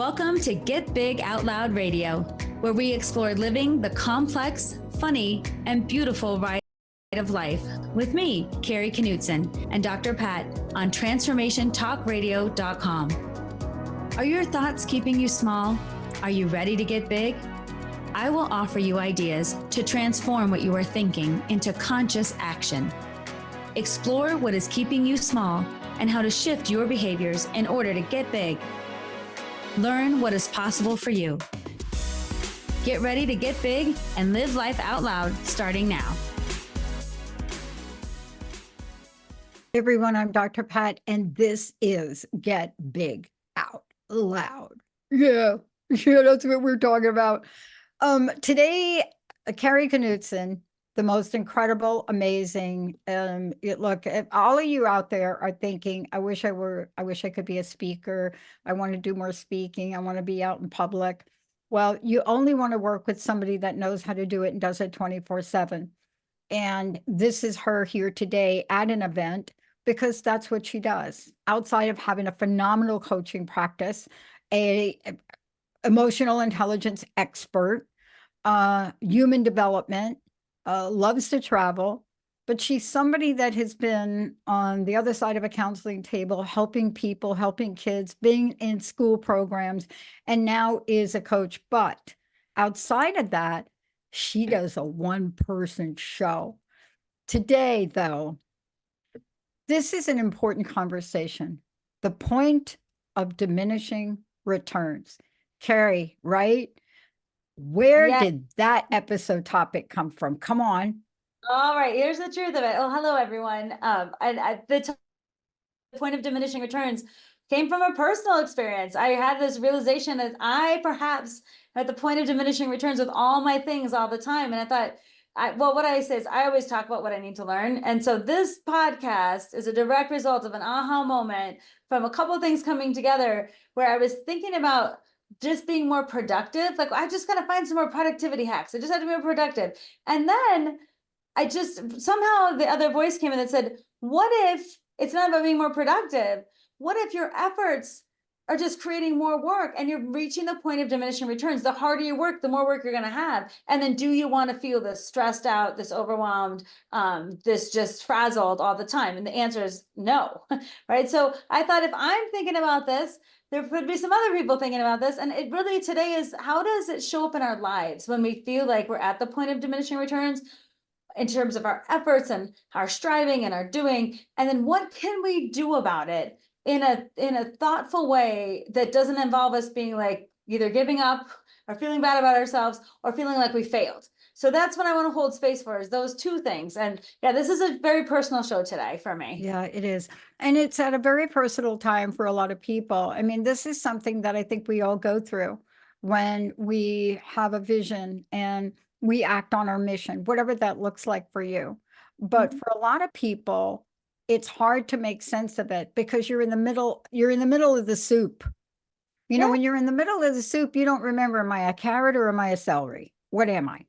Welcome to Get Big Out Loud Radio, where we explore living the complex, funny, and beautiful ride of life with me, Kari Knutson, and Dr. Pat on transformationtalkradio.com. Are your thoughts keeping you small? Are you ready to get big? I will offer you ideas to transform what you are thinking into conscious action. Explore what is keeping you small and how to shift your behaviors in order to get big. Learn what is possible for you. Get ready to get big and live life out loud starting now. Hey everyone, I'm Dr. Pat, and this is Get Big Out Loud. Yeah, that's what we're talking about. Today, Kari Knutson, the most incredible, amazing. Look, if all of you out there are thinking, I wish I could be a speaker. I want to do more speaking. I want to be out in public. Well, you only want to work with somebody that knows how to do it and does it 24/7. And this is her here today at an event because that's what she does. Outside of having a phenomenal coaching practice, a emotional intelligence expert, human development, loves to travel, but she's somebody that has been on the other side of a counseling table, helping people, helping kids, being in school programs, and now is a coach. But outside of that, she does a one-person show. Today, though, this is an important conversation. The point of diminishing returns. Kari, right? Where did that episode topic come from? Come on. All right, here's the truth of it. Oh, hello, everyone. The point of diminishing returns came from a personal experience. I had this realization that I perhaps at the point of diminishing returns with all my things all the time. And I thought, what I say is I always talk about what I need to learn. And so this podcast is a direct result of an aha moment from a couple of things coming together where I was thinking about just being more productive. Like I just got to find some more productivity hacks. I just had to be more productive. And then I just somehow the other voice came in that said, what if it's not about being more productive? What if your efforts are just creating more work and you're reaching the point of diminishing returns? The harder you work, the more work you're going to have. And then do you want to feel this stressed out, this overwhelmed, this just frazzled all the time? And the answer is no, right? So I thought if I'm thinking about this, there could be some other people thinking about this. And it really today is, how does it show up in our lives when we feel like we're at the point of diminishing returns in terms of our efforts and our striving and our doing? And then what can we do about it in a thoughtful way that doesn't involve us being like either giving up or feeling bad about ourselves or feeling like we failed? So that's what I want to hold space for, is those two things. And yeah, this is a very personal show today for me. Yeah, it is. And it's at a very personal time for a lot of people. I mean, this is something that I think we all go through when we have a vision and we act on our mission, whatever that looks like for you. But for a lot of people, it's hard to make sense of it because you're in the middle of the soup. You know, when you're in the middle of the soup, you don't remember, am I a carrot or am I a celery? What am I?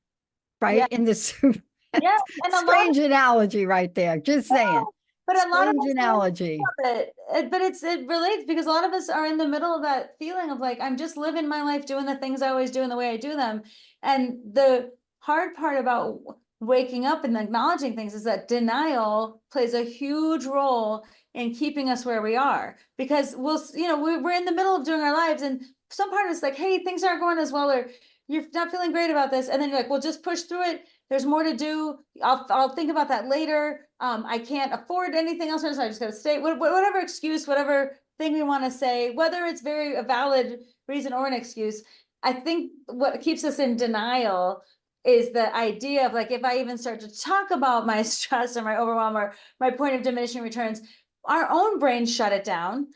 Right? In the soup. Yeah. And strange analogy right there. Just saying. But a lot of us analogy. But it relates because a lot of us are in the middle of that feeling of like, I'm just living my life, doing the things I always do and the way I do them. And the hard part about waking up and acknowledging things is that denial plays a huge role in keeping us where we are, because we're in the middle of doing our lives and some part of it's like, hey, things aren't going as well, or you're not feeling great about this. And then you're like, well, just push through it. There's more to do. I'll think about that later. I can't afford anything else. So I just got to stay. Whatever excuse, whatever thing we want to say, whether it's a valid reason or an excuse, I think what keeps us in denial is the idea of like, if I even start to talk about my stress or my overwhelm or my point of diminishing returns, our own brains shut it down.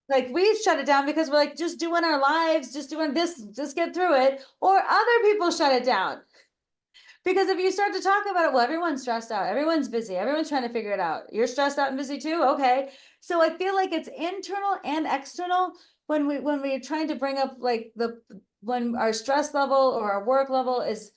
Like we shut it down because we're like, just doing our lives, just doing this, just get through it. Or other people shut it down. Because if you start to talk about it, well, everyone's stressed out, everyone's busy, everyone's trying to figure it out. You're stressed out and busy too? Okay. So I feel like it's internal and external when we're trying to bring up like when our stress level or our work level is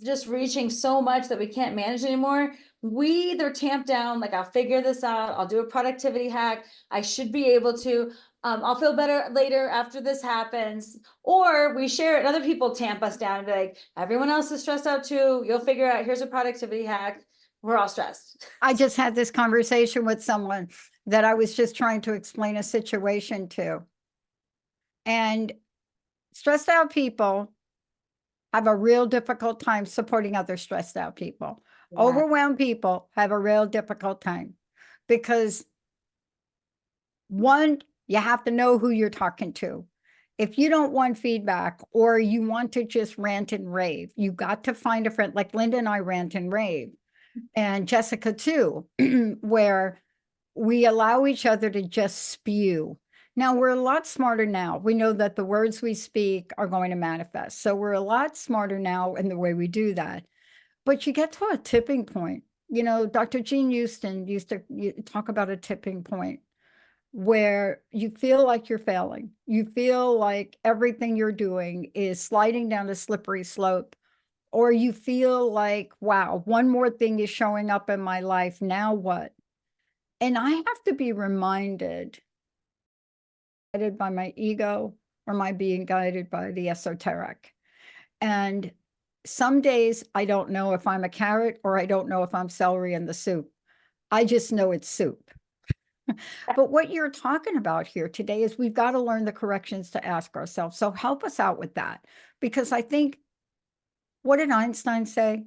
just reaching so much that we can't manage anymore, we either tamp down, like, I'll figure this out, I'll do a productivity hack, I should be able to, I'll feel better later after this happens, or we share it, other people tamp us down and be like, everyone else is stressed out too, you'll figure out, here's a productivity hack, we're all stressed. I just had this conversation with someone that I was just trying to explain a situation to. And stressed out people have a real difficult time supporting other stressed out people. Yeah. Overwhelmed people have a real difficult time because one, you have to know who you're talking to. If you don't want feedback or you want to just rant and rave, you got to find a friend like Linda and I rant and rave, and Jessica too, where we allow each other to just spew. Now we're a lot smarter now. We know that the words we speak are going to manifest. So we're a lot smarter now in the way we do that. But you get to a tipping point. You know, Dr. Jean Houston used to talk about a tipping point where you feel like you're failing. You feel like everything you're doing is sliding down a slippery slope, or you feel like, wow, one more thing is showing up in my life. Now what? And I have to be reminded, guided by my ego, or am I being guided by the esoteric? And some days I don't know if I'm a carrot or I don't know if I'm celery in the soup. I just know it's soup. But what you're talking about here today is we've got to learn the corrections to ask ourselves. So help us out with that. Because I think, what did Einstein say?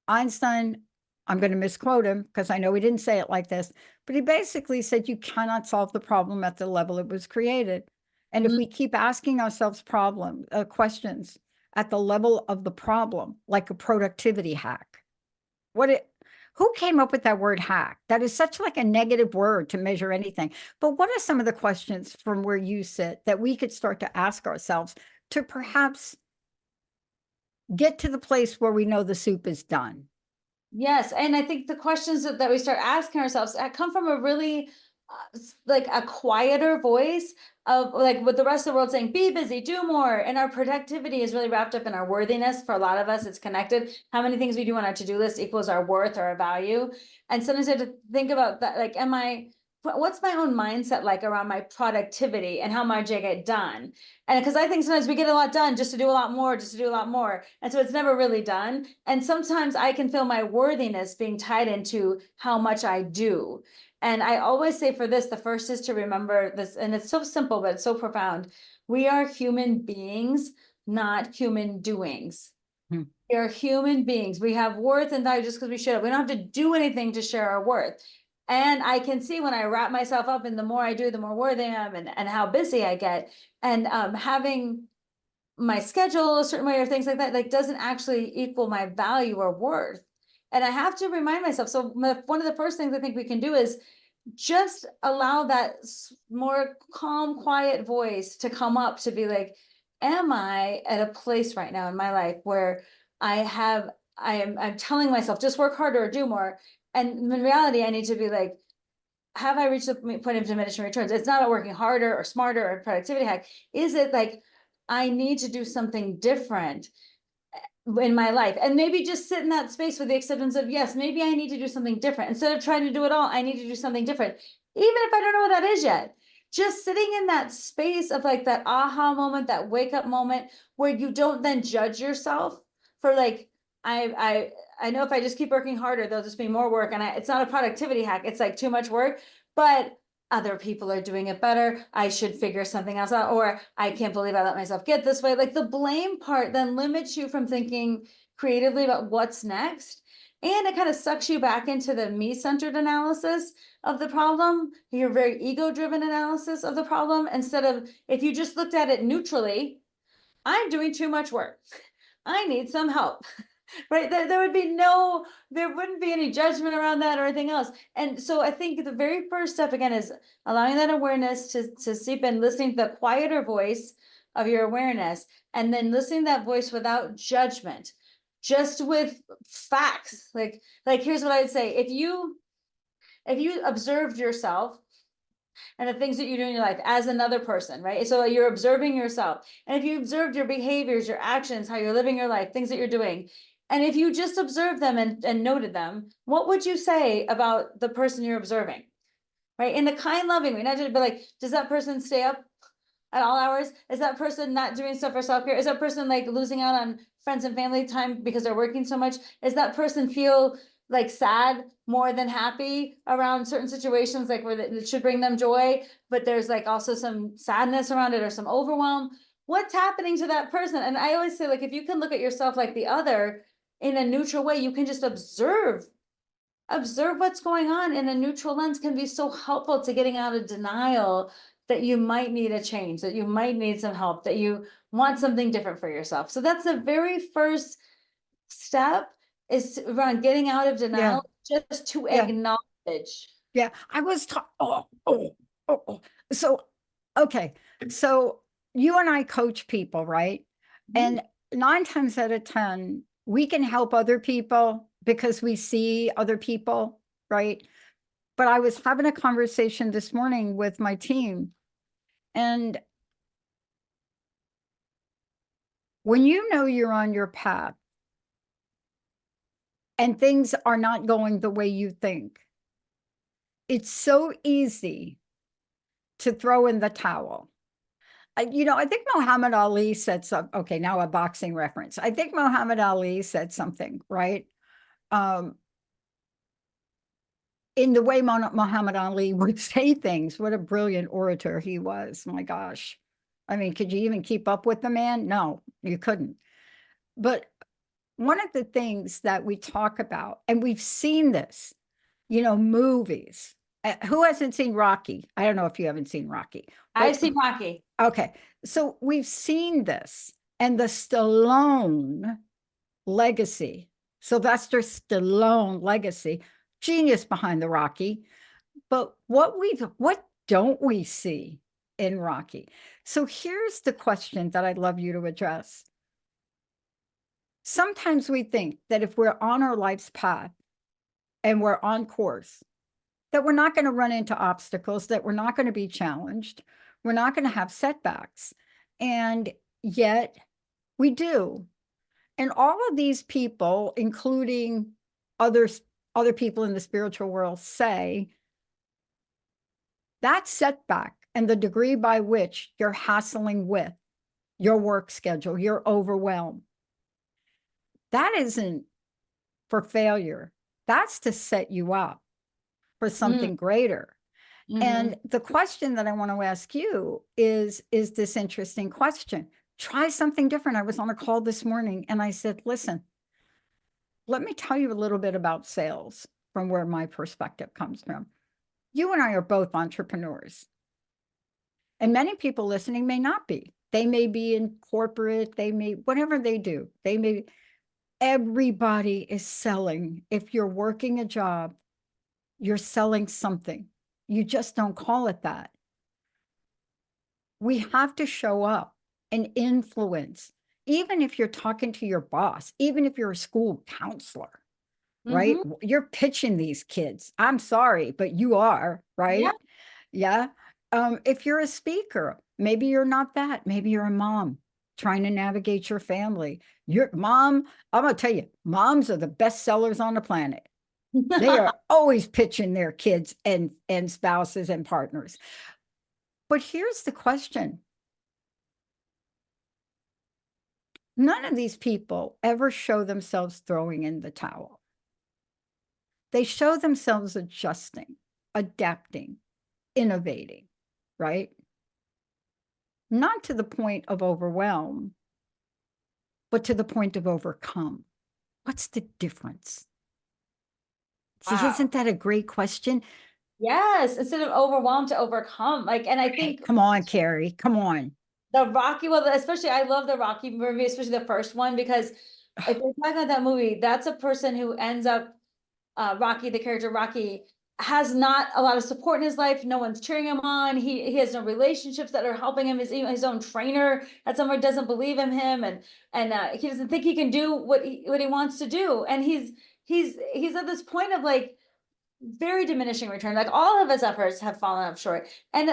Einstein, I'm going to misquote him because I know he didn't say it like this, but he basically said you cannot solve the problem at the level it was created. And if we keep asking ourselves questions at the level of the problem, like a productivity hack, who came up with that word hack? That is such like a negative word to measure anything. But what are some of the questions from where you sit that we could start to ask ourselves to perhaps get to the place where we know the soup is done? Yes, and I think the questions that we start asking ourselves come from a really like a quieter voice of like with the rest of the world saying, be busy, do more. And our productivity is really wrapped up in our worthiness. For a lot of us, it's connected. How many things we do on our to-do list equals our worth or our value. And sometimes I have to think about that, like, what's my own mindset like around my productivity and how much I get done? And because I think sometimes we get a lot done just to do a lot more, just to do a lot more. And so it's never really done. And sometimes I can feel my worthiness being tied into how much I do. And I always say for this, the first is to remember this, and it's so simple, but it's so profound. We are human beings, not human doings. Hmm. We are human beings. We have worth and value just because we show up. We don't have to do anything to share our worth. And I can see when I wrap myself up in the more I do, the more worthy I am, and how busy I get. And having my schedule a certain way or things like that, like doesn't actually equal my value or worth. And I have to remind myself. So one of the first things I think we can do is just allow that more calm, quiet voice to come up to be like, am I at a place right now in my life where I'm telling myself, just work harder or do more. And in reality, I need to be like, have I reached the point of diminishing returns? It's not about working harder or smarter or productivity hack. Is it like, I need to do something different in my life, and maybe just sit in that space with the acceptance of, yes, maybe I need to do something different. Instead of trying to do it all, I need to do something different. Even if I don't know what that is yet, just sitting in that space of like that aha moment, that wake up moment where you don't then judge yourself for like, I know if I just keep working harder, there'll just be more work. And it's not a productivity hack. It's like too much work, but other people are doing it better. I should figure something else out, or I can't believe I let myself get this way. Like the blame part then limits you from thinking creatively about what's next. And it kind of sucks you back into the me-centered analysis of the problem, your very ego-driven analysis of the problem, instead of if you just looked at it neutrally, I'm doing too much work. I need some help. Right, there wouldn't be any judgment around that or anything else. And so I think the very first step again is allowing that awareness to seep in, listening to the quieter voice of your awareness, and then listening to that voice without judgment, just with facts. Like here's what I would say: if you observed yourself and the things that you do in your life as another person, right? So you're observing yourself, and if you observed your behaviors, your actions, how you're living your life, things that you're doing, And if you just observed them and noted them, what would you say about the person you're observing? Right? In the kind, loving way, not just be like, does that person stay up at all hours? Is that person not doing stuff for self-care? Is that person like losing out on friends and family time because they're working so much? Is that person feel like sad more than happy around certain situations, like where it should bring them joy, but there's like also some sadness around it or some overwhelm? What's happening to that person? And I always say, like, if you can look at yourself like the other in a neutral way, you can just observe what's going on in a neutral lens, can be so helpful to getting out of denial that you might need a change, that you might need some help, that you want something different for yourself. So that's the very first step, is around getting out of denial, just to Yeah. acknowledge. Yeah, I was so okay. So you and I coach people, right? And 9 times out of 10, we can help other people because we see other people, right? But I was having a conversation this morning with my team, and when you know you're on your path and things are not going the way you think, it's so easy to throw in the towel. You know, I think Muhammad Ali said something. Okay, now a boxing reference. I think Muhammad Ali said something, right? In the way Muhammad Ali would say things. What a brilliant orator he was. My gosh. I mean, could you even keep up with the man? No, you couldn't. But one of the things that we talk about, and we've seen this, you know, movies. Who hasn't seen Rocky? I don't know if you haven't seen Rocky. I've seen Rocky. Okay, so we've seen this, and the Stallone legacy, Sylvester Stallone legacy, genius behind the Rocky. But what don't we see in Rocky? So here's the question that I'd love you to address. Sometimes we think that if we're on our life's path and we're on course, that we're not going to run into obstacles, that we're not going to be challenged, we're not going to have setbacks. And yet we do. And all of these people, including other people in the spiritual world, say that setback and the degree by which you're hassling with your work schedule, you're overwhelmed, that isn't for failure. That's to set you up for something greater. And the question that I want to ask you is this interesting question. Try something different. I was on a call this morning and I said, listen, let me tell you a little bit about sales from where my perspective comes from. You and I are both entrepreneurs. And many people listening may not be. They may be in corporate, they may, whatever they do, they may, everybody is selling. If you're working a job, you're selling something. You just don't call it that. We have to show up and influence, even if you're talking to your boss, even if you're a school counselor, right? You're pitching these kids. I'm sorry, but you are, right? Yeah. If you're a speaker, maybe you're not that. Maybe you're a mom trying to navigate your family. Your mom, I'm going to tell you, moms are the best sellers on the planet. They are always pitching their kids and spouses and partners. But here's the question. None of these people ever show themselves throwing in the towel. They show themselves adjusting, adapting, innovating, right? Not to the point of overwhelm, but to the point of overcome. What's the difference? Wow. See, isn't that a great question? Yes, instead of overwhelmed, to overcome. Like, and I think, come on, Kari, come on. The Rocky, well, especially I love the Rocky movie, especially the first one, because if you're talking about that movie, that's a person who ends up, Rocky, the character Rocky, has not a lot of support in his life. No one's cheering him on. He has no relationships that are helping him. His own trainer at somewhere doesn't believe in him, and he doesn't think he can do what he wants to do. And he's at this point of like very diminishing return. Like, all of his efforts have fallen up short. And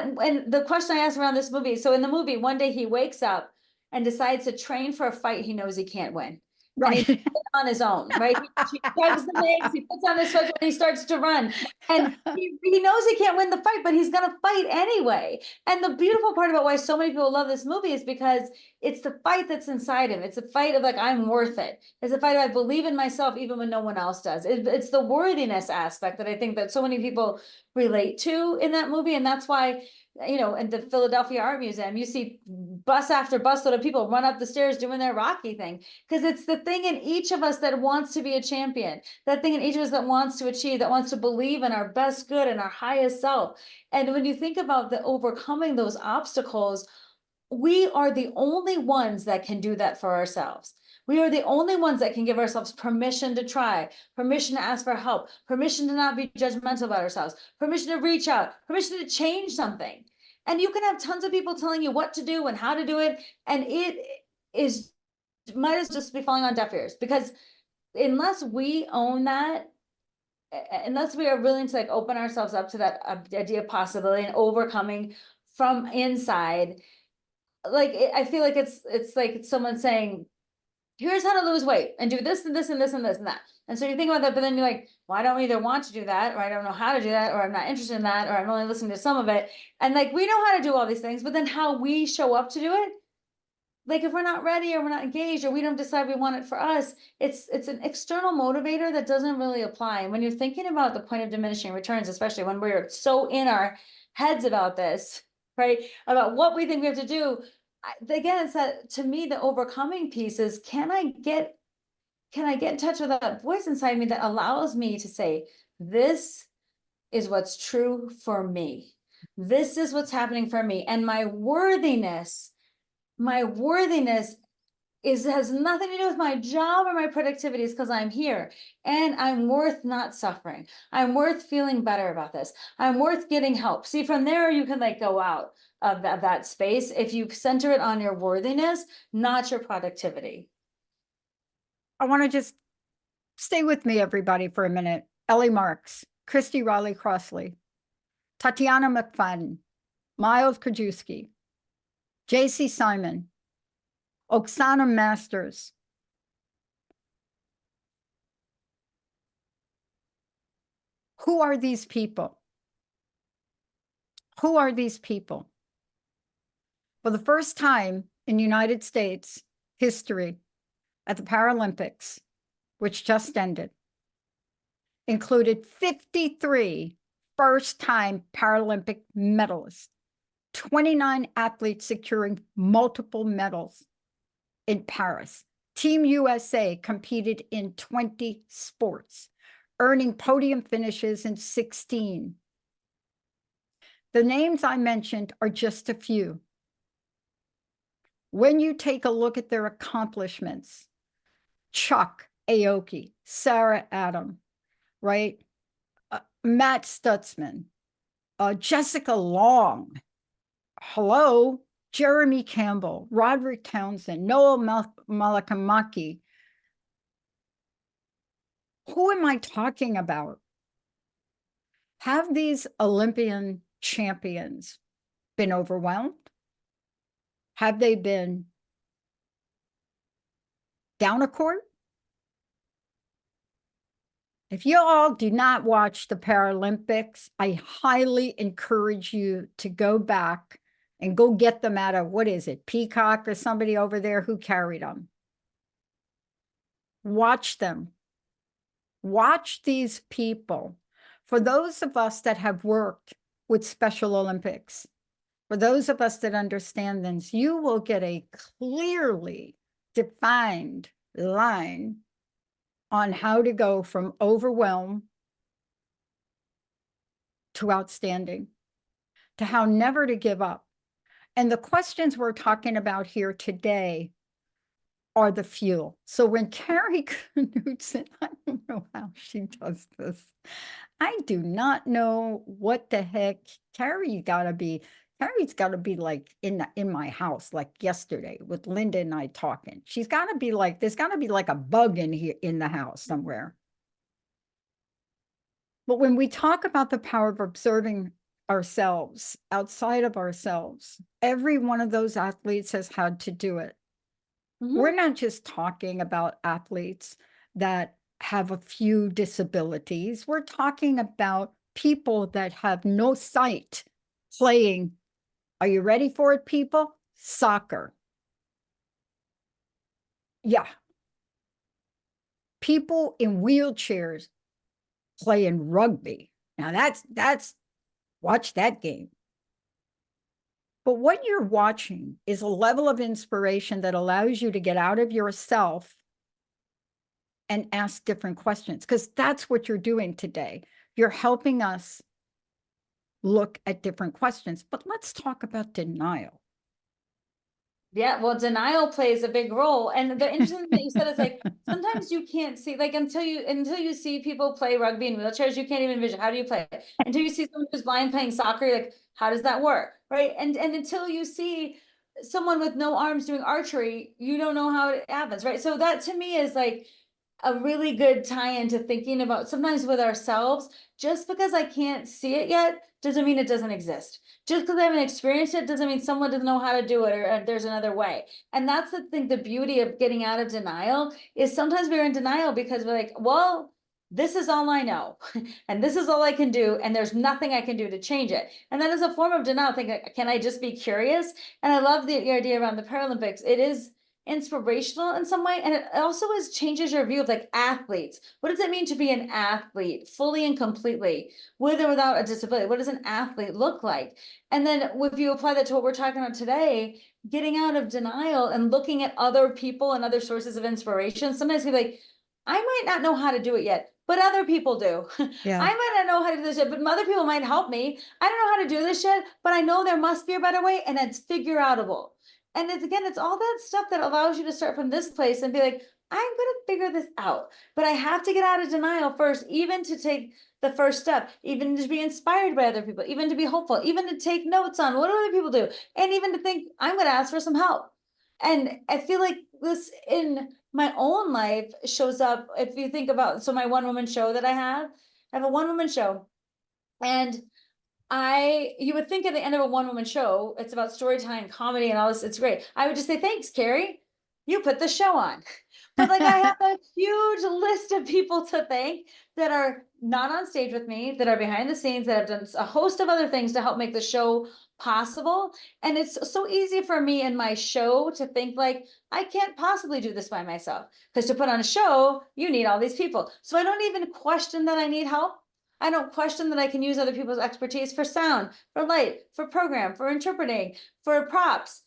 the question I asked around this movie, so in the movie, one day he wakes up and decides to train for a fight he knows he can't win. and he Right. does it on his own, right? He chugs the legs, he puts on his sweatshirt, and he starts to run. And he knows he can't win the fight, but he's gonna fight anyway. And the beautiful part about why so many people love this movie is because it's the fight that's inside him. It's a fight of like, I'm worth it. It's a fight of I believe in myself even when no one else does. It's the worthiness aspect that I think that so many people relate to in that movie. And that's why, you know, in the Philadelphia Art Museum, you see bus after bus load of people run up the stairs doing their Rocky thing. Because it's the thing in each of us that wants to be a champion, that thing in each of us that wants to achieve, that wants to believe in our best good and our highest self. And when you think about the overcoming those obstacles, we are the only ones that can do that for ourselves. We are the only ones that can give ourselves permission to try, permission to ask for help, permission to not be judgmental about ourselves, permission to reach out, permission to change something. And you can have tons of people telling you what to do and how to do it. And it is might as just be falling on deaf ears, because unless we own that, unless we are willing to like open ourselves up to that idea of possibility and overcoming from inside, like I feel like it's like someone saying, here's how to lose weight and do this and this and this and this and that. And so you think about that, but then you're like, well, I don't either want to do that, or I don't know how to do that, or I'm not interested in that, or I'm only listening to some of it. And like, we know how to do all these things, but then how we show up to do it, like if we're not ready or we're not engaged or we don't decide we want it for us, it's an external motivator that doesn't really apply. And when you're thinking about the point of diminishing returns, especially when we're so in our heads about this, right, about what we think we have to do, again, it's that, to me, the overcoming piece is, can I get in touch with that voice inside me that allows me to say, this is what's true for me. This is what's happening for me. And my worthiness has nothing to do with my job or my productivity, is because I'm here and I'm worth not suffering. I'm worth feeling better about this. I'm worth getting help. See, from there, you can like go out of that space if you center it on your worthiness, not your productivity. I want to just stay with me, everybody, for a minute. Ellie Marks, Christy Riley Crossley, Tatiana McFadden, Miles Krajewski, J.C. Simon, Oksana Masters. Who are these people? Who are these people? For the first time in United States history at the Paralympics, which just ended, included 53 first-time Paralympic medalists, 29 athletes securing multiple medals in Paris. Team USA competed in 20 sports, earning podium finishes in 16. The names I mentioned are just a few. When you take a look at their accomplishments, Chuck Aoki, Sarah Adam, right? Matt Stutzman, Jessica Long, hello, Jeremy Campbell, Roderick Townsend, Noah Malakamaki. Who am I talking about? Have these Olympian champions been overwhelmed? Have they been down a court? If you all do not watch the Paralympics, I highly encourage you to go back and go get them out of, what is it, Peacock or somebody over there who carried them. Watch them. Watch these people. For those of us that have worked with Special Olympics, for those of us that understand this, you will get a clearly defined line on how to go from overwhelmed to outstanding, to how never to give up. And the questions we're talking about here today are the fuel. So when Kari Knutson, I don't know how she does this. I do not know what the heck. Kari's got to be like in my house, like yesterday with Linda and I talking. She's got to be like, there's got to be like a bug in here in the house somewhere. But when we talk about the power of observing ourselves outside of ourselves, every one of those athletes has had to do it. We're not just talking about athletes that have a few disabilities. We're talking about people that have no sight playing. Are you ready for it, people? Soccer. Yeah. People in wheelchairs playing rugby. Now that's watch that game. But what you're watching is a level of inspiration that allows you to get out of yourself and ask different questions, because that's what you're doing today. You're helping us look at different questions. But let's talk about denial. Yeah, well, denial plays a big role. And the interesting thing that you said is like, sometimes you can't see, like until you see people play rugby in wheelchairs, you can't even envision, how do you play it? Until you see someone who's blind playing soccer, you're like, how does that work? Right. And until you see someone with no arms doing archery, you don't know how it happens. Right. So that to me is like a really good tie into thinking about sometimes with ourselves. Just because I can't see it yet doesn't mean it doesn't exist. Just because I haven't experienced it doesn't mean someone doesn't know how to do it, or there's another way. And that's the thing, the beauty of getting out of denial is sometimes we're in denial because we're like, well, this is all I know and this is all I can do, and there's nothing I can do to change it. And that is a form of denial. Think, can I just be curious? And I love the idea around the Paralympics. It is inspirational in some way, and it also changes your view of like athletes. What does it mean to be an athlete fully and completely, with or without a disability? What does an athlete look like? And then if you apply that to what we're talking about today, getting out of denial and looking at other people and other sources of inspiration. Sometimes you're like, I might not know how to do it yet, but other people do. Yeah. I might not know how to do this yet, but other people might help me. I don't know how to do this yet, but I know there must be a better way, and it's figure outable. And it's again, it's all that stuff that allows you to start from this place and be like, I'm going to figure this out. But I have to get out of denial first, even to take the first step, even to be inspired by other people, even to be hopeful, even to take notes on what do other people do, and even to think, I'm going to ask for some help. And I feel like this in my own life shows up. If you think about, so my one woman show that I have a one woman show. And you would think at the end of a one woman show, it's about storytelling, comedy, and all this. It's great. I would just say, thanks, Kari. You put the show on. But like, I have a huge list of people to thank that are not on stage with me, that are behind the scenes, that have done a host of other things to help make the show possible. And it's so easy for me in my show to think like, I can't possibly do this by myself, because to put on a show, you need all these people. So I don't even question that I need help. I don't question that I can use other people's expertise for sound, for light, for program, for interpreting, for props.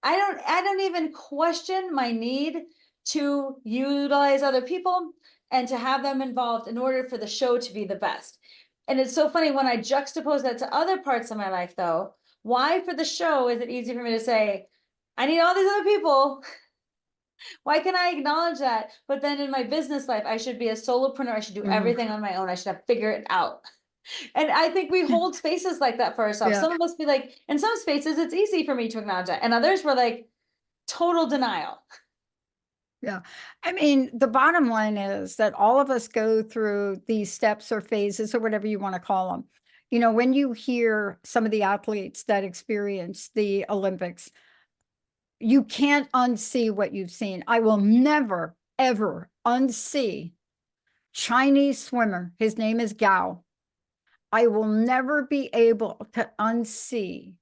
I don't even question my need to utilize other people and to have them involved in order for the show to be the best. And it's so funny when I juxtapose that to other parts of my life, though. Why for the show is it easy for me to say, I need all these other people? Why can I acknowledge that? But then in my business life, I should be a solopreneur. I should do everything on my own. I should have figured it out. And I think we hold spaces like that for ourselves. Yeah. Some of us be like, in some spaces, it's easy for me to acknowledge that. And others were like, total denial. Yeah. I mean, the bottom line is that all of us go through these steps or phases or whatever you want to call them. You know, when you hear some of the athletes that experience the Olympics, you can't unsee what you've seen. I will never, ever unsee Chinese swimmer. His name is Gao. I will never be able to unsee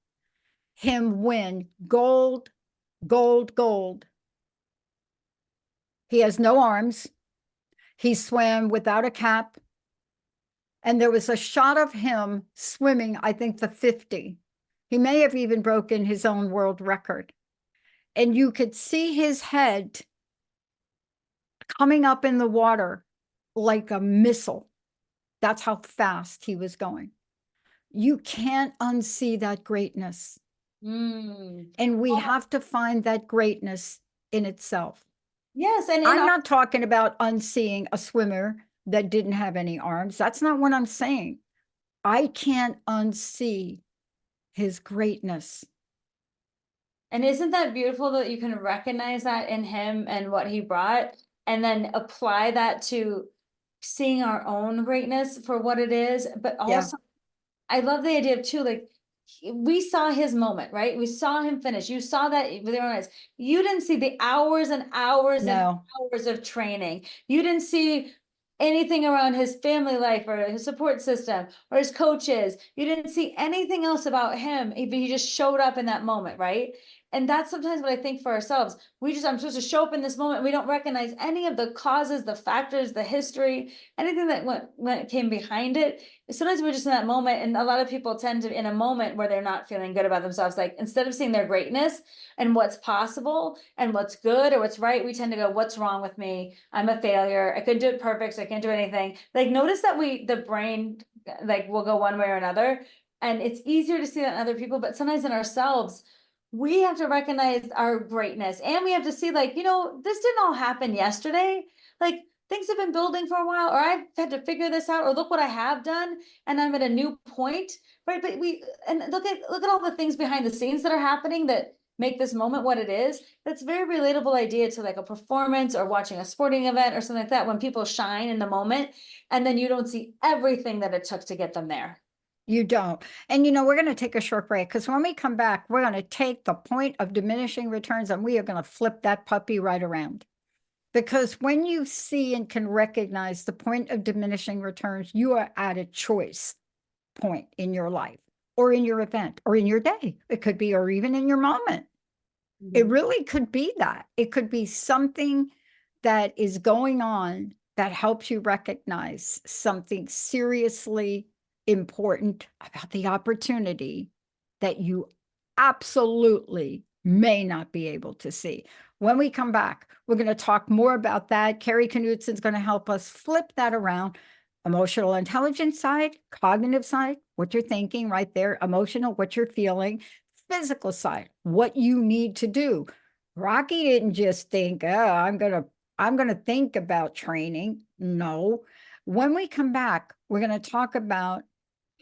him win gold, gold, gold. He has no arms. He swam without a cap. And there was a shot of him swimming, I think the 50. He may have even broken his own world record. And you could see his head coming up in the water like a missile. That's how fast he was going. You can't unsee that greatness. And we have to find that greatness in itself. Yes. And I'm not talking about unseeing a swimmer that didn't have any arms. That's not what I'm saying. I can't unsee his greatness. And isn't that beautiful that you can recognize that in him and what he brought, and then apply that to seeing our own greatness for what it is? But also, I love the idea of too, like, we saw his moment, right? We saw him finish. You saw that with your own eyes. You didn't see the hours and hours and No. hours of training. You didn't see anything around his family life or his support system or his coaches. You didn't see anything else about him. He just showed up in that moment, right? And that's sometimes what I think for ourselves. I'm supposed to show up in this moment. We don't recognize any of the causes, the factors, the history, anything that came behind it. Sometimes we're just in that moment, and a lot of people tend to, in a moment where they're not feeling good about themselves, like instead of seeing their greatness and what's possible and what's good or what's right, we tend to go, what's wrong with me? I'm a failure. I couldn't do it perfect, so I can't do anything. Like, notice that the brain, like, will go one way or another, and it's easier to see that in other people, but sometimes in ourselves, we have to recognize our greatness, and we have to see, like, this didn't all happen yesterday. Like, things have been building for a while, or I've had to figure this out, or look what I have done, and I'm at a new point, right? But look at all the things behind the scenes that are happening that make this moment what it is. That's a very relatable idea to like a performance or watching a sporting event or something like that, when people shine in the moment, and then you don't see everything that it took to get them there. You don't. And we're going to take a short break, because when we come back, we're going to take the point of diminishing returns and we are going to flip that puppy right around. Because when you see and can recognize the point of diminishing returns, you are at a choice point in your life or in your event or in your day. It could be, or even in your moment. It really could be that. It could be something that is going on that helps you recognize something seriously important about the opportunity that you absolutely may not be able to see. When we come back, we're going to talk more about that. Kari Knutson is going to help us flip that around. Emotional intelligence side, cognitive side, what you're thinking right there, emotional, what you're feeling, physical side, what you need to do. Rocky didn't just think, oh, I'm going to think about training. No. When we come back, we're going to talk about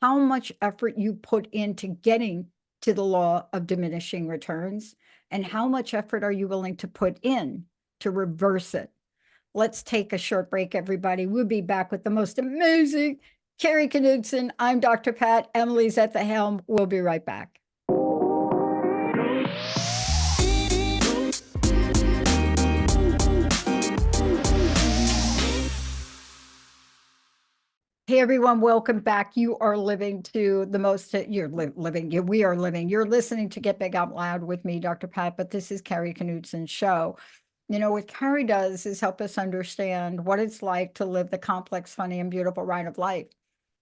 how much effort you put into getting to the law of diminishing returns, and how much effort are you willing to put in to reverse it. Let's take a short break, everybody. We'll be back with the most amazing Kari Knutson. I'm Dr. Pat. Emily's at the helm. We'll be right back. Hey, everyone, welcome back. You are living to the most, you're living, we are living. You're listening to Get Big Out Loud with me, Dr. Pat, but this is Kari Knutson's show. What Kari does is help us understand what it's like to live the complex, funny, and beautiful ride of life.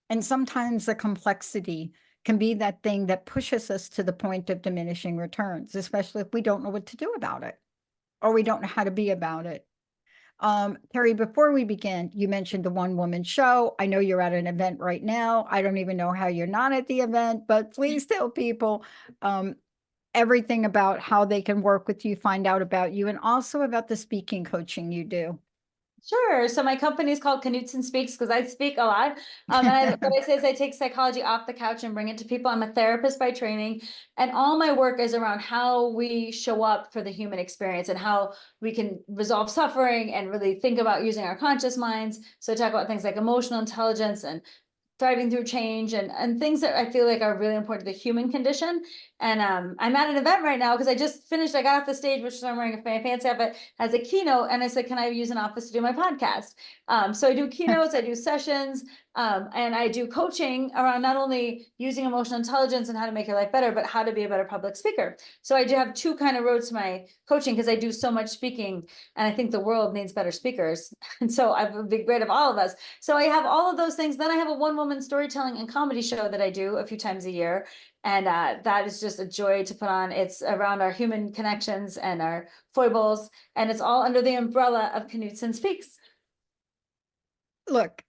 And sometimes the complexity can be that thing that pushes us to the point of diminishing returns, especially if we don't know what to do about it, or we don't know how to be about it. Kari, before we begin, you mentioned the one woman show. I know you're at an event right now. I don't even know how you're not at the event, but please tell people everything about how they can work with you, find out about you, and also about the speaking coaching you do. Sure. So my company is called Knutson Speaks, because I speak a lot. And what I say is I take psychology off the couch and bring it to people. I'm a therapist by training, and all my work is around how we show up for the human experience and how we can resolve suffering and really think about using our conscious minds. So I talk about things like emotional intelligence and thriving through change and things that I feel like are really important to the human condition. And I'm at an event right now because I just finished, I got off the stage, which I'm wearing a fancy outfit, as a keynote. And I said, can I use an office to do my podcast? So I do keynotes, I do sessions, and I do coaching around not only using emotional intelligence and how to make your life better, but how to be a better public speaker. So I do have two kind of roads to my coaching, because I do so much speaking, and I think the world needs better speakers. And so I would be great of all of us. So I have all of those things. Then I have a one-woman storytelling and comedy show that I do a few times a year. And that is just a joy to put on. It's around our human connections and our foibles, and it's all under the umbrella of Knutson Speaks. Look,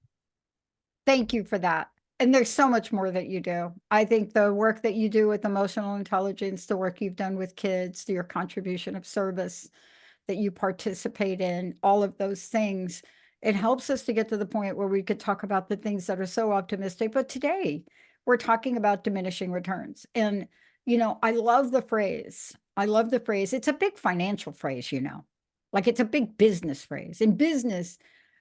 thank you for that. And there's so much more that you do. I think the work that you do with emotional intelligence, the work you've done with kids, your contribution of service that you participate in, all of those things, it helps us to get to the point where we could talk about the things that are so optimistic. But today we're talking about diminishing returns. And, I love the phrase. It's a big financial phrase, like it's a big business phrase. In business,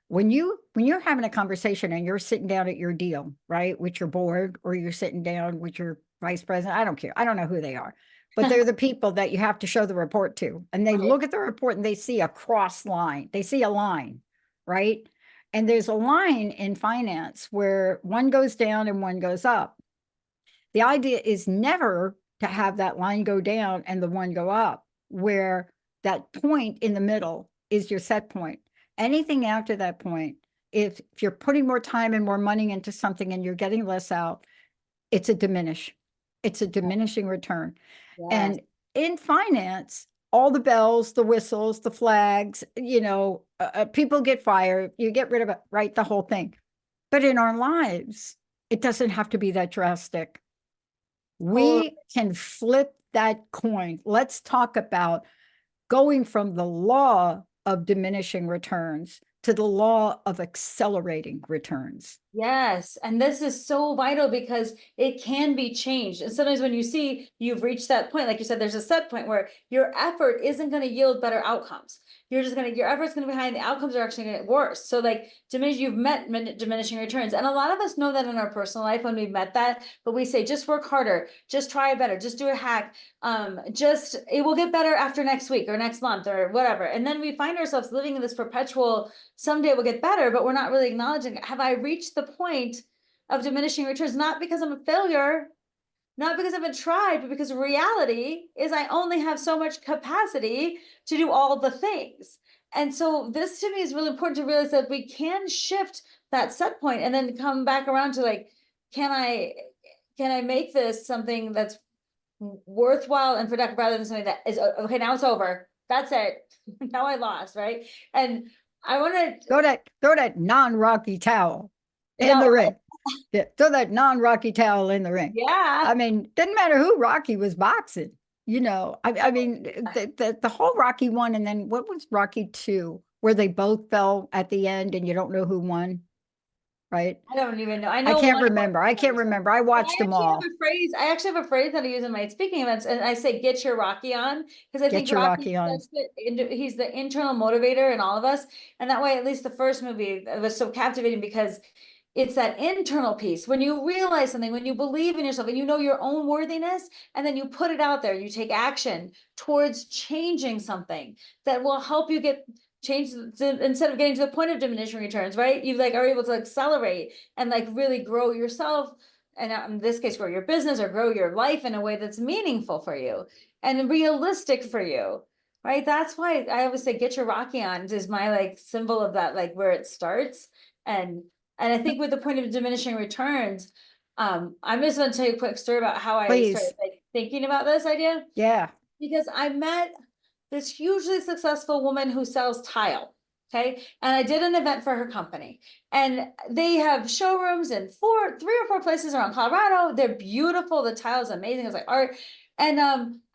when you're having a conversation and you're sitting down at your deal, right, with your board, or you're sitting down with your vice president. I don't care. I don't know who they are, but they're the people that you have to show the report to. And they Right. look at the report and they see a cross line. They see a line, right? And there's a line in finance where one goes down and one goes up. The idea is never to have that line go down and the one go up, where that point in the middle is your set point. Anything after that point, if you're putting more time and more money into something and you're getting less out, it's a diminish. It's a diminishing return. Yes. And in finance, all the bells, the whistles, the flags, people get fired, you get rid of it, right? The whole thing. But in our lives, it doesn't have to be that drastic. We can flip that coin. Let's talk about going from the law of diminishing returns to the law of accelerating returns. Yes. And this is so vital because it can be changed. And sometimes when you see you've reached that point, like you said, there's a set point where your effort isn't going to yield better outcomes. Your effort's going to be high and the outcomes are actually going to get worse. So like you've met diminishing returns. And a lot of us know that in our personal life when we've met that, but we say, just work harder, just try better, just do a hack. It will get better after next week or next month or whatever. And then we find ourselves living in this perpetual, someday it will get better, but we're not really acknowledging, have I reached the point of diminishing returns? Not because I'm a failure, not because I haven't tried, but because reality is I only have so much capacity to do all the things. And so this to me is really important to realize that we can shift that set point and then come back around to like, can I make this something that's worthwhile and productive rather than something that is, okay, now it's over. That's it. Now I lost, right? And I want to throw that non-Rocky towel in the ring. Yeah, throw that non-Rocky towel in the ring. Yeah. I mean, didn't matter who Rocky was boxing. I mean, the whole Rocky one, and then what was Rocky 2, where they both fell at the end and you don't know who won, right? I don't even know. I can't remember. I watched them all. I actually have a phrase that I use in my speaking events, and I say, "Get your Rocky on," because I think Rocky on. He's the internal motivator in all of us, and that way, at least the first movie was so captivating because it's that internal piece. When you realize something, when you believe in yourself and you know your own worthiness, and then you put it out there, you take action towards changing something that will help you get change instead of getting to the point of diminishing returns, right? You are able to accelerate and really grow yourself. And in this case, grow your business or grow your life in a way that's meaningful for you and realistic for you. Right. That's why I always say, get your Rocky on is my symbol of that, where it starts. And I think with the point of diminishing returns, I'm just going to tell you a quick story about how I started thinking about this idea. Yeah. Because I met this hugely successful woman who sells tile. Okay. And I did an event for her company, and they have showrooms in 3 or 4 places around Colorado. They're beautiful. The tile is amazing. It's like art. And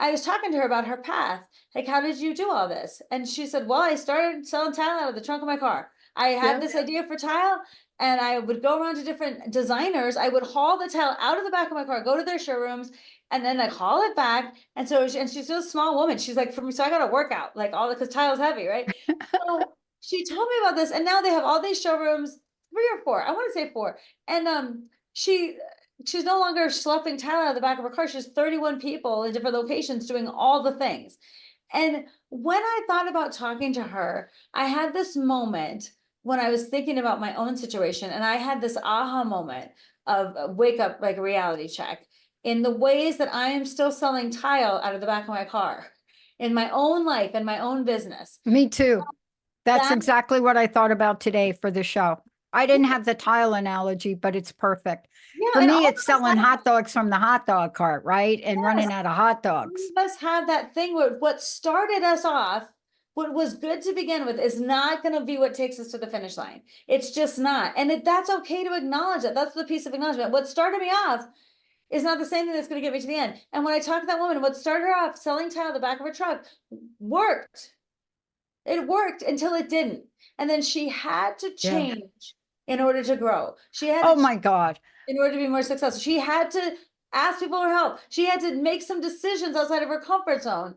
I was talking to her about her path. Like, how did you do all this? And she said, well, I started selling tile out of the trunk of my car. I had this idea for tile, and I would go around to different designers. I would haul the tile out of the back of my car, go to their showrooms, and then haul it back. And so, and she's a small woman. She's like, so I got to work out because tile's heavy, right? So she told me about this, and now they have all these showrooms, 3 or 4. I want to say 4. And she's no longer schlepping tile out of the back of her car. She has 31 people in different locations doing all the things. And when I thought about talking to her, I had this moment when I was thinking about my own situation, and I had this aha moment of wake up, like a reality check, in the ways that I am still selling tile out of the back of my car in my own life and my own business. Me too. That's exactly what I thought about today for the show. I didn't have the tile analogy, but it's perfect. Yeah, for me, it's selling hot dogs from the hot dog cart, right? And running out of hot dogs. We must have that thing where what started us off, what was good to begin with, is not going to be what takes us to the finish line. It's just not. And that's okay to acknowledge that. That's the piece of acknowledgement. What started me off is not the same thing that's going to get me to the end. And when I talked to that woman, what started her off selling tile at the back of her truck worked. It worked until it didn't. And then she had to change in order to grow. She had oh my God. In order to be more successful. She had to ask people for help. She had to make some decisions outside of her comfort zone.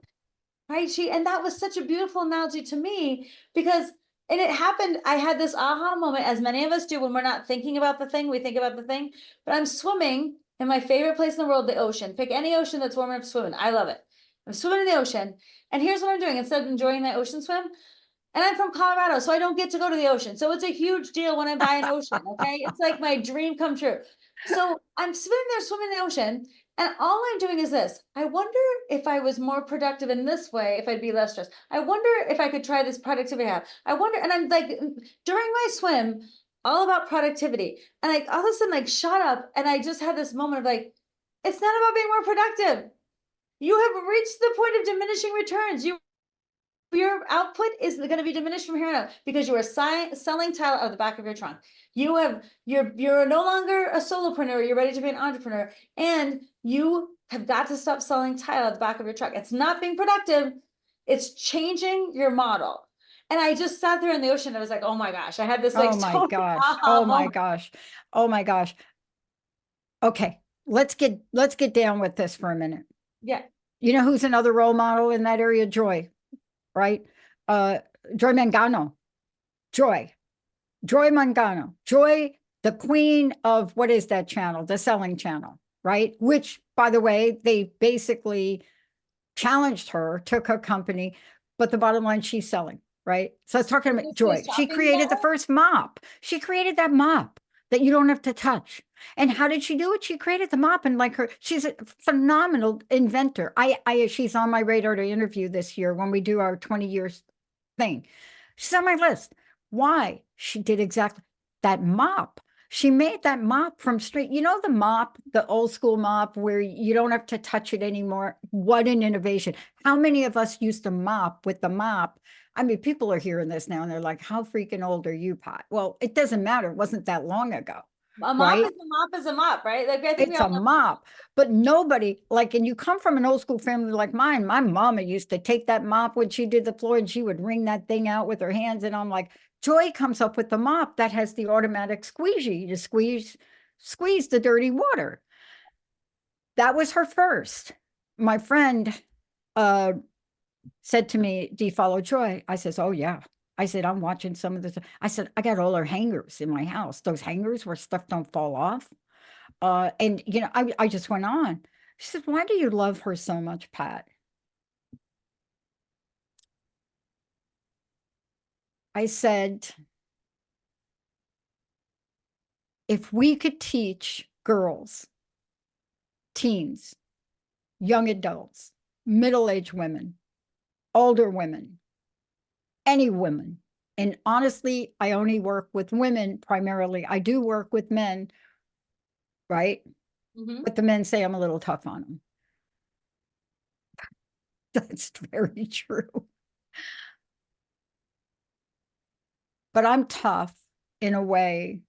Right? And that was such a beautiful analogy to me because, and it happened, I had this aha moment, as many of us do when we're not thinking about the thing, we think about the thing, but I'm swimming in my favorite place in the world, the ocean. Pick any ocean that's warm enough to swim in. I love it. I'm swimming in the ocean. And here's what I'm doing. Instead of enjoying my ocean swim, and I'm from Colorado, so I don't get to go to the ocean. So it's a huge deal when I buy an ocean, okay? It's like my dream come true. So I'm sitting there swimming in the ocean, and all I'm doing is this. I wonder if I was more productive in this way, if I'd be less stressed. I wonder if I could try this productivity app. I wonder, and I'm like, during my swim, all about productivity. And like all of a sudden, like shut up. And I just had this moment of like, it's not about being more productive. You have reached the point of diminishing returns. Your output is going to be diminished from here on out because you are selling tile out of the back of your trunk. You're no longer a solopreneur. You're ready to be an entrepreneur, and you have got to stop selling tile out the back of your truck. It's not being productive. It's changing your model. And I just sat there in the ocean. I was like, oh my gosh, I had this like, oh my gosh, oh my gosh, oh my gosh. Okay, let's get down with this for a minute. Yeah. You know who's another role model in that area? Joy, right? Joy Mangano. Joy Mangano. Joy, the queen of, what is that channel? The selling channel, right? Which, by the way, they basically challenged her, took her company, but the bottom line, she's selling, right? So I was talking about Joy. She created the first mop. She created that mop that you don't have to touch. And how did she do it? She created the mop, and like her, she's a phenomenal inventor. She's on my radar to interview this year when we do our 20 years thing. She's on my list. Why? She did exactly that mop. She made that mop from straight, you know, the mop, the old school mop where you don't have to touch it anymore. What an innovation. How many of us used to mop with the mop? I mean, people are hearing this now and they're like, how freaking old are you, Pat? Well, it doesn't matter. It wasn't that long ago. A mop right? is a mop is a mop, right? Like I think It's a mop, but nobody, like, and you come from an old school family like mine. My mama used to take that mop when she did the floor and she would wring that thing out with her hands. And I'm like, Joy comes up with the mop that has the automatic squeegee. You just squeeze the dirty water. That was her first. My friend said to me, do you follow Joy? I says, oh yeah. I said, I'm watching some of this. I said, I got all her hangers in my house, those hangers where stuff don't fall off. And, you know, I just went on. She said, why do you love her so much, Pat? I said, if we could teach girls, teens, young adults, middle-aged women, older women, any women, and honestly, I only work with women primarily. I do work with men, right? But the men say I'm a little tough on them. That's very true. But I'm tough in a way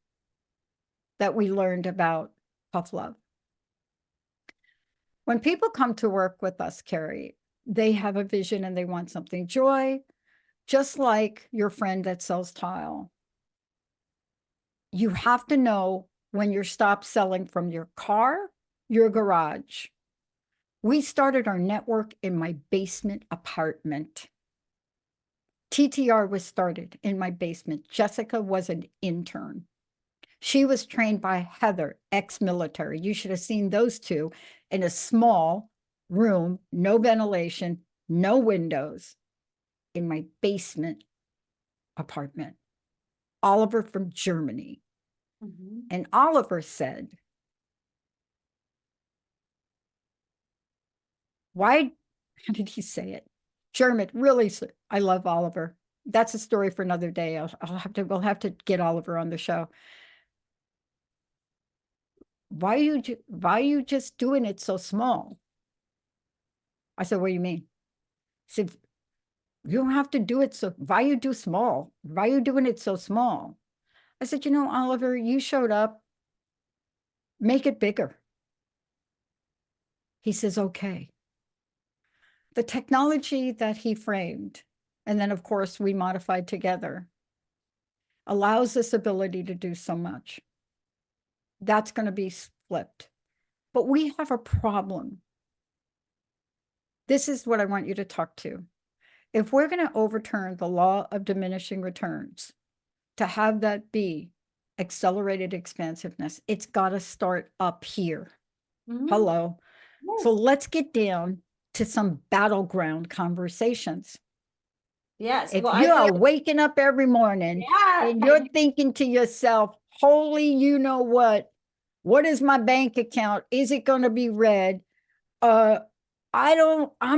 that we learned about tough love. When people come to work with us, Kari, they have a vision and they want something. Joy, just like your friend that sells tile, you have to know when you're stopped selling from your car, your garage. We started our network in my basement apartment. TTR was started in my basement. Jessica was an intern. She was trained by Heather, ex-military. You should have seen those two in a small room, no ventilation, no windows, in my basement apartment. Oliver from Germany. And Oliver said, why, how did he say it? German, really, I love Oliver. That's a story for another day. We'll have to get Oliver on the show. Why are you just doing it so small? I said, what do you mean? He said, you don't have to do it so, why you do small? Why are you doing it so small? I said, you know, Oliver, you showed up, make it bigger. He says, okay. The technology that he framed, and then of course we modified together, allows this ability to do so much. That's going to be flipped. But we have a problem. This is what I want you to talk to. If we're going to overturn the law of diminishing returns, to have that be accelerated expansiveness, it's got to start up here. Hello. Yes. So let's get down to some battleground conversations. Yes. If Well, I you feel are like, waking up every morning yeah. and you're thinking to yourself, holy, you know what is my bank account? Is it going to be red? I'm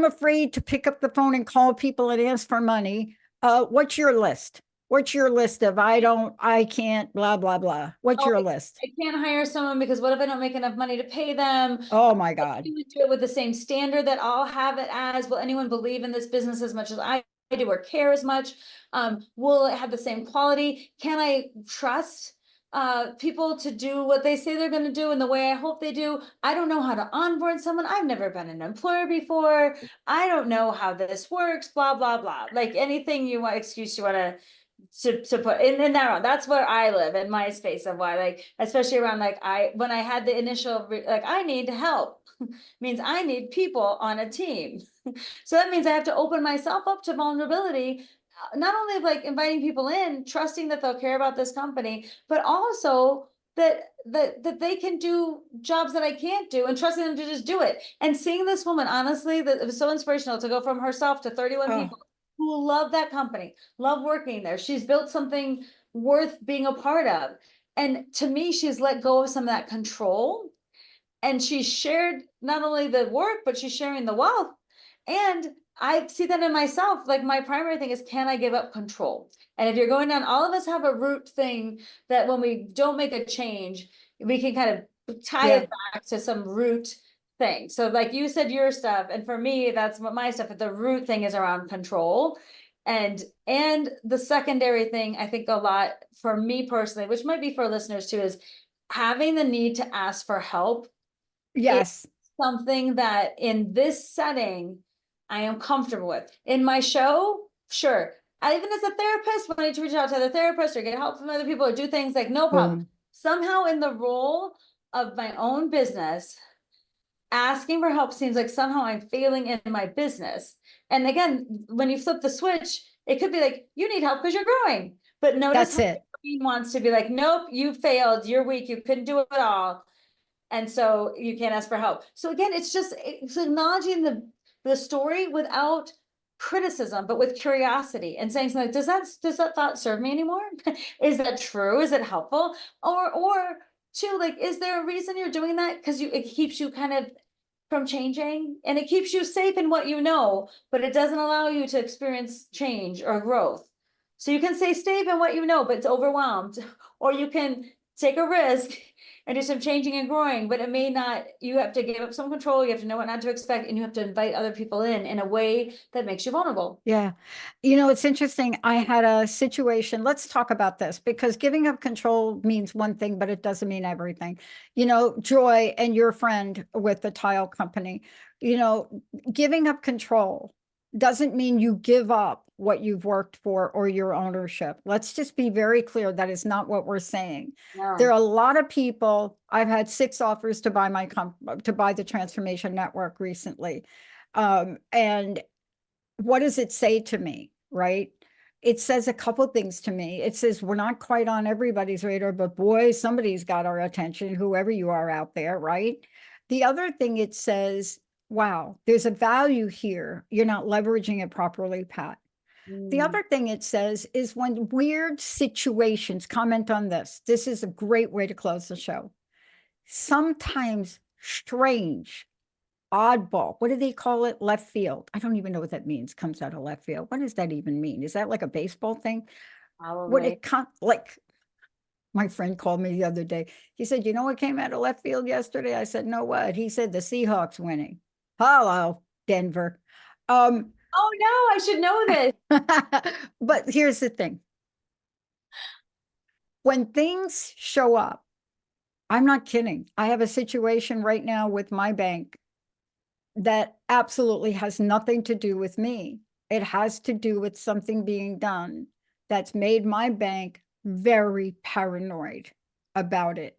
afraid to pick up the phone and call people and ask for money. What's your list? What's your list of I can't, blah, blah, blah. What's Oh, your list? I can't hire someone because what if I don't make enough money to pay them? Oh my If God. you would do it with the same standard that I'll have it as, will anyone believe in this business as much as I do or care as much? Will it have the same quality? Can I trust people to do what they say they're going to do in the way I hope they do? I don't know how to onboard someone. I've never been an employer before. I don't know how this works, blah, blah, blah. Like anything you want, excuse you want to put in that round. That's where I live in my space of why, like, especially around like when I had the initial like I need help means I need people on a team. So that means I have to open myself up to vulnerability, not only like inviting people in, trusting that they'll care about this company, but also that they can do jobs that I can't do and trusting them to just do it. And seeing this woman, honestly, that it was so inspirational to go from herself to 31 Oh, people who love that company, love working there. She's built something worth being a part of. And to me, she's let go of some of that control and she shared not only the work, but she's sharing the wealth. And I see that in myself. Like my primary thing is, can I give up control? And if you're going down, all of us have a root thing that when we don't make a change, we can kind of tie yeah. it back to some root thing. So like you said, your stuff, and for me, that's what my stuff, the root thing is around control. And the secondary thing, I think a lot for me personally, which might be for listeners too, is having the need to ask for help is Yes. something that in this setting I am comfortable with. In my show, sure. I, even as a therapist, when I need to reach out to other therapists or get help from other people or do things like no problem. Boom. Somehow in the role of my own business, asking for help seems like somehow I'm failing in my business. And again, when you flip the switch, it could be like, you need help because you're growing. But notice That's how it. your brain wants to be like, nope, you failed, you're weak, you couldn't do it all. And so you can't ask for help. So again, it's acknowledging the story without criticism, but with curiosity and saying something like, does that thought serve me anymore? Is that true? Is it helpful? Or two, like, is there a reason you're doing that? Because it keeps you kind of from changing and it keeps you safe in what you know, but it doesn't allow you to experience change or growth. So you can stay safe in what you know, but it's overwhelmed, or you can take a risk and do some changing and growing, but it may not, you have to give up some control, you have to know what not to expect, and you have to invite other people in a way that makes you vulnerable. Yeah. You know, it's interesting. I had a situation. Let's talk about this because giving up control means one thing, but it doesn't mean everything. You know, Joy and your friend with the tile company, you know, giving up control doesn't mean you give up what you've worked for or your ownership. Let's just be very clear. That is not what we're saying. There No. are a lot of people. I've had 6 offers to buy to buy the Transformation Network recently. And what does it say to me, right? It says a couple things to me. It says we're not quite on everybody's radar, but boy, somebody's got our attention, whoever you are out there, right? The other thing it says, wow, there's a value here. You're not leveraging it properly, Pat. The Mm. other thing it says is when weird situations, comment on this. This is a great way to close the show. Sometimes strange, oddball. What do they call it? Left field. I don't even know what that means. Comes out of left field. What does that even mean? Is that like a baseball thing? What Probably. it come like my friend called me the other day. He said, "You know what came out of left field yesterday?" I said, "No, what?" He said, "The Seahawks winning." Hello, Denver. Oh no, I should know this. But here's the thing. When things show up, I'm not kidding. I have a situation right now with my bank that absolutely has nothing to do with me. It has to do with something being done that's made my bank very paranoid about it.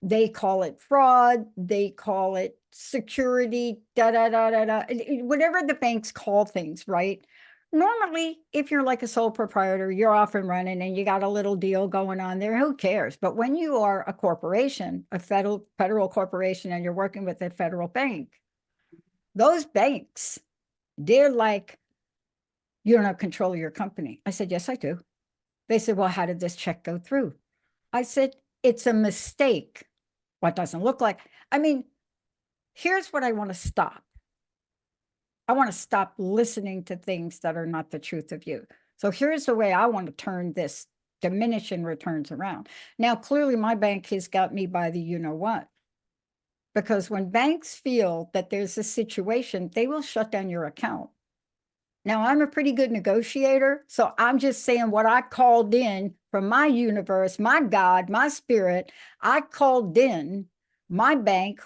They call it fraud, they call it security, da da da da da, whatever the banks call things, right? normally, if you're like a sole proprietor, you're off and running and you got a little deal going on there, who cares? But when you are a corporation, a federal corporation, and you're working with a federal bank, those banks, they're like, you don't have control of your company. I said, yes, I do. They said, well, how did this check go through? I said, it's a mistake. What doesn't look like? I mean, here's what I want to stop. I want to stop listening to things that are not the truth of you. So here's the way I want to turn this diminishing returns around. Now, clearly my bank has got me by the you know what. Because when banks feel that there's a situation, they will shut down your account. Now, I'm a pretty good negotiator, so I'm just saying what I called in from my universe, my God, my spirit. I called in my bank,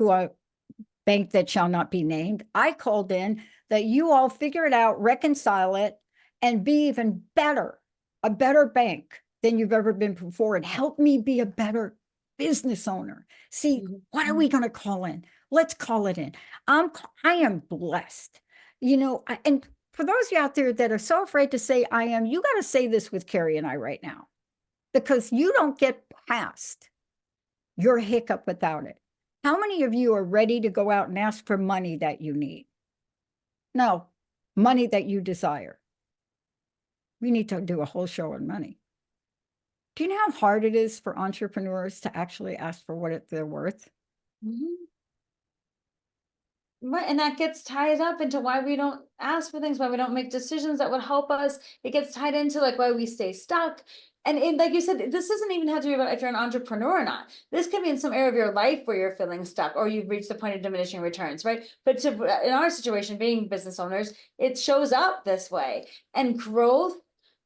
bank that shall not be named. I called in that you all figure it out, reconcile it, and be even better, a better bank than you've ever been before, and help me be a better business owner. See, what are we going to call in? Let's call it in. I am blessed, and for those of you out there that are so afraid to say I am, you got to say this with Kari and I right now, because you don't get past your hiccup without it. How many of you are ready to go out and ask for money that you need? No, money that you desire. We need to do a whole show on money. Do you know how hard it is for entrepreneurs to actually ask for what they're worth? Right, and that gets tied up into why we don't ask for things, why we don't make decisions that would help us. It gets tied into like why we stay stuck. And like you said, this doesn't even have to be about if you're an entrepreneur or not. This could be in some area of your life where you're feeling stuck or you've reached the point of diminishing returns, right? But in our situation, being business owners, it shows up this way. And growth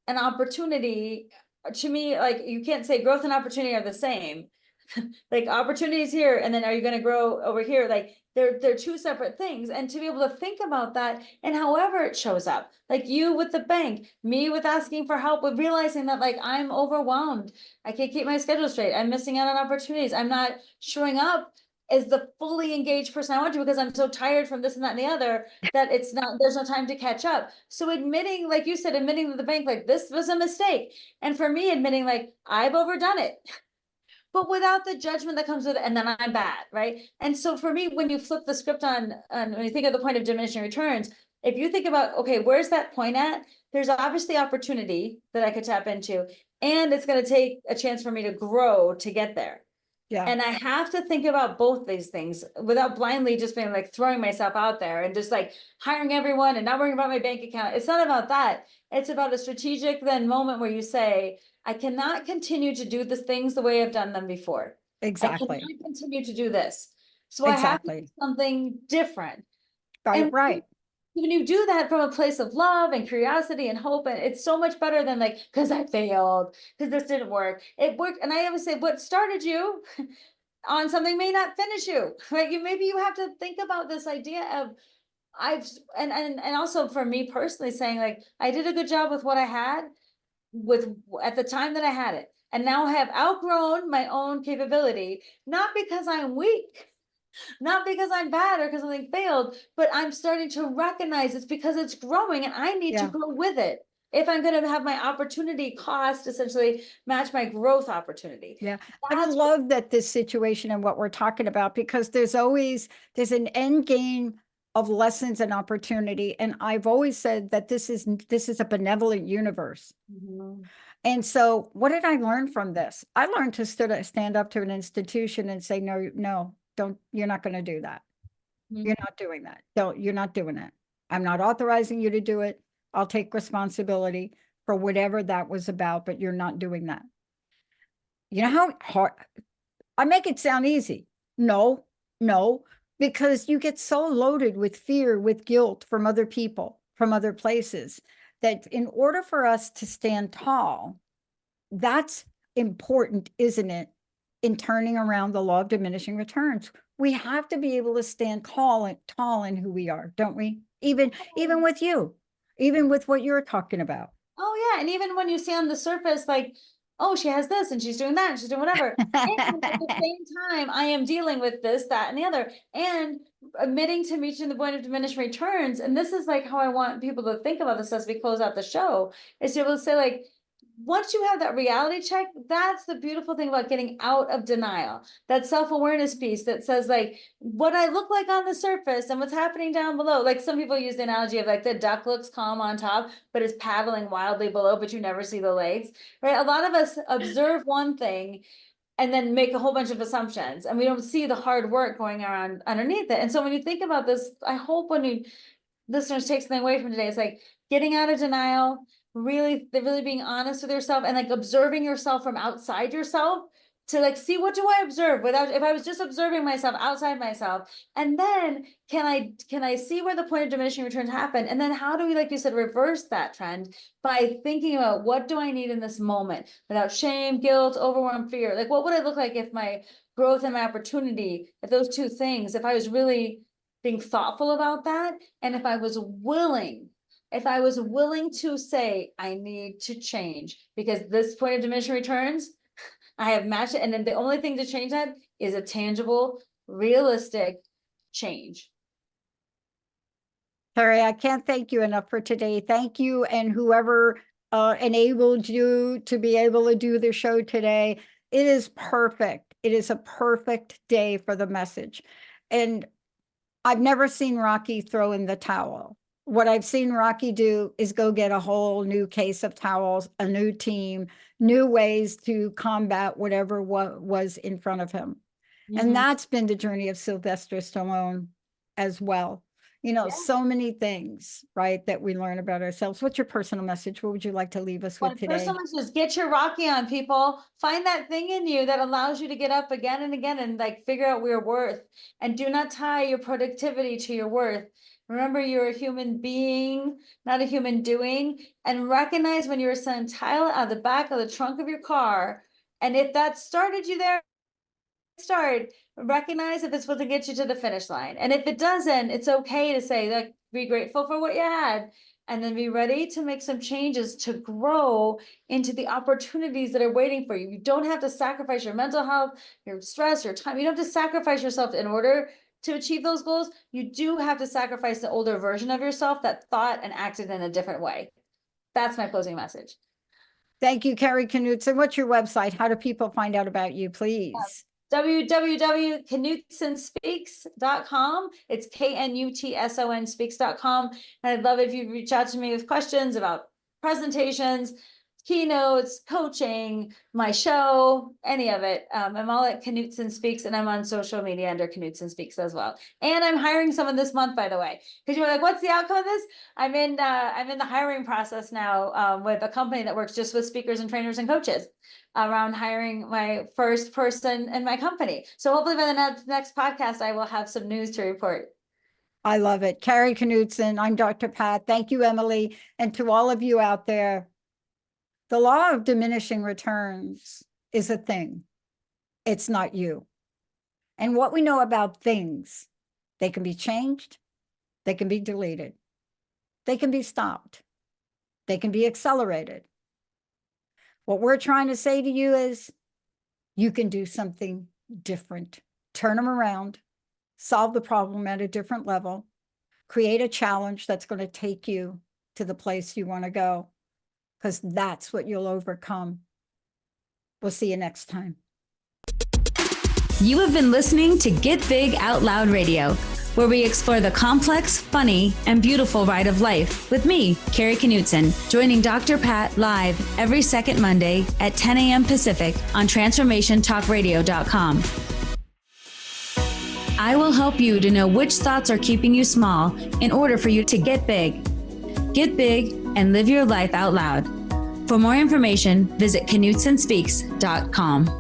and opportunity, to me, like you can't say growth and opportunity are the same. Like opportunities here, and then are you going to grow over here? Like they're two separate things. And to be able to think about that, and however it shows up, like you with the bank, me with asking for help, with realizing that like I'm overwhelmed, I can't keep my schedule straight, I'm missing out on opportunities, I'm not showing up as the fully engaged person I want to because I'm so tired from this and that and the other, that there's no time to catch up. So admitting, like you said, admitting to the bank, like this was a mistake. And for me, admitting like I've overdone it, but without the judgment that comes with it, and then I'm bad, right? And so for me, when you flip the script on when you think of the point of diminishing returns, if you think about, okay, where's that point at? There's obviously opportunity that I could tap into, and it's going to take a chance for me to grow to get there. Yeah. And I have to think about both these things without blindly just being like throwing myself out there and just like hiring everyone and not worrying about my bank account. It's not about that. It's about a strategic then moment where you say, I cannot continue to do the things the way I've done them before. Exactly. I cannot continue to do this. So I have to do something different. Right. When you do that from a place of love and curiosity and hope, and it's so much better than like, because I failed, because this didn't work. It worked. And I always say, what started you on something may not finish you, right? Maybe you have to think about this idea of and also for me personally saying like, I did a good job with what I had at the time that I had it. And now I have outgrown my own capability, not because I'm weak, not because I'm bad or because something failed, but I'm starting to recognize it's because it's growing and I need to grow with it. If I'm going to have my opportunity cost essentially match my growth opportunity. Yeah. I love that this situation and what we're talking about, because there's an end game of lessons and opportunity. And I've always said that this is a benevolent universe. And so what did I learn from this? I learned to stand up to an institution and say, no, don't, you're not going to do that. You're not doing that. You're not doing it. I'm not authorizing you to do it. I'll take responsibility for whatever that was about, but you're not doing that. You know how hard I make it sound easy? No, because you get so loaded with fear, with guilt from other people, from other places, that in order for us to stand tall, that's important, isn't it? In turning around the law of diminishing returns, we have to be able to stand tall in who we are, don't we? Even with you, even with what you're talking about. Oh yeah, and even when you see on the surface, like oh, she has this and she's doing that and she's doing whatever. And at the same time, I am dealing with this, that, and the other, and admitting to reaching the point of diminishing returns. And this is like how I want people to think about this as we close out the show, is to be able to say, like, once you have that reality check, that's the beautiful thing about getting out of denial. That self-awareness piece that says, like, what I look like on the surface and what's happening down below. Like, some people use the analogy of, like, the duck looks calm on top, but is paddling wildly below, but you never see the legs, right? A lot of us observe one thing and then make a whole bunch of assumptions, and we don't see the hard work going around underneath it. And so when you think about this, I hope when you listeners take something away from today, it's like getting out of denial, really being honest with yourself, and like observing yourself from outside yourself, to like see, what do I observe without, if I was just observing myself outside myself, and then can I see where the point of diminishing returns happen, and then how do we, like you said, reverse that trend by thinking about, what do I need in this moment without shame, guilt, overwhelm, fear? Like, what would I look like if my growth and my opportunity, if those two things, if I was really being thoughtful about that, and if I was willing to say, I need to change, because this point of diminishing returns, I have matched it. And then the only thing to change that is a tangible, realistic change. Kari, I can't thank you enough for today. Thank you, and whoever enabled you to be able to do the show today. It is perfect. It is a perfect day for the message. And I've never seen Rocky throw in the towel. What I've seen Rocky do is go get a whole new case of towels, a new team, new ways to combat whatever was in front of him. And that's been the journey of Sylvester Stallone as well. You know, so many things, right, that we learn about ourselves. What's your personal message? What would you like to leave us with today? Personal message is, get your Rocky on, people. Find that thing in you that allows you to get up again and again and like figure out your worth. And do not tie your productivity to your worth. Remember, you're a human being, not a human doing. And recognize when you're sending tile out of the back of the trunk of your car, and if that started you there, recognize if it's supposed to get you to the finish line. And if it doesn't, it's okay to say, like, be grateful for what you had, and then be ready to make some changes to grow into the opportunities that are waiting for you. You don't have to sacrifice your mental health, your stress, your time. You don't have to sacrifice yourself in order to achieve those goals. You do have to sacrifice the older version of yourself that thought and acted in a different way. That's my closing message. Thank you, Kari Knutson. What's your website? How do people find out about you, please? www.knutsonspeaks.com. It's KNUTSON speaks.com. And I'd love it if you reach out to me with questions about presentations, keynotes, coaching, my show, any of it. I'm all at Knutson Speaks, and I'm on social media under Knutson Speaks as well. And I'm hiring someone this month, by the way, because you were like, what's the outcome of this? I'm in the hiring process now with a company that works just with speakers and trainers and coaches around hiring my first person in my company. So hopefully by the next podcast, I will have some news to report. I love it. Kari Knutson, I'm Dr. Pat. Thank you, Emily. And to all of you out there, the law of diminishing returns is a thing. It's not you. And what we know about things, they can be changed, they can be deleted, they can be stopped, they can be accelerated. What we're trying to say to you is, you can do something different. Turn them around, solve the problem at a different level, create a challenge that's going to take you to the place you want to go, because that's what you'll overcome. We'll see you next time. You have been listening to Get Big Out Loud Radio, where we explore the complex, funny, and beautiful ride of life with me, Kari Knutson, joining Dr. Pat live every second Monday at 10 a.m. Pacific on TransformationTalkRadio.com. I will help you to know which thoughts are keeping you small in order for you to get big. Get big and live your life out loud. For more information, visit KnutsonSpeaks.com.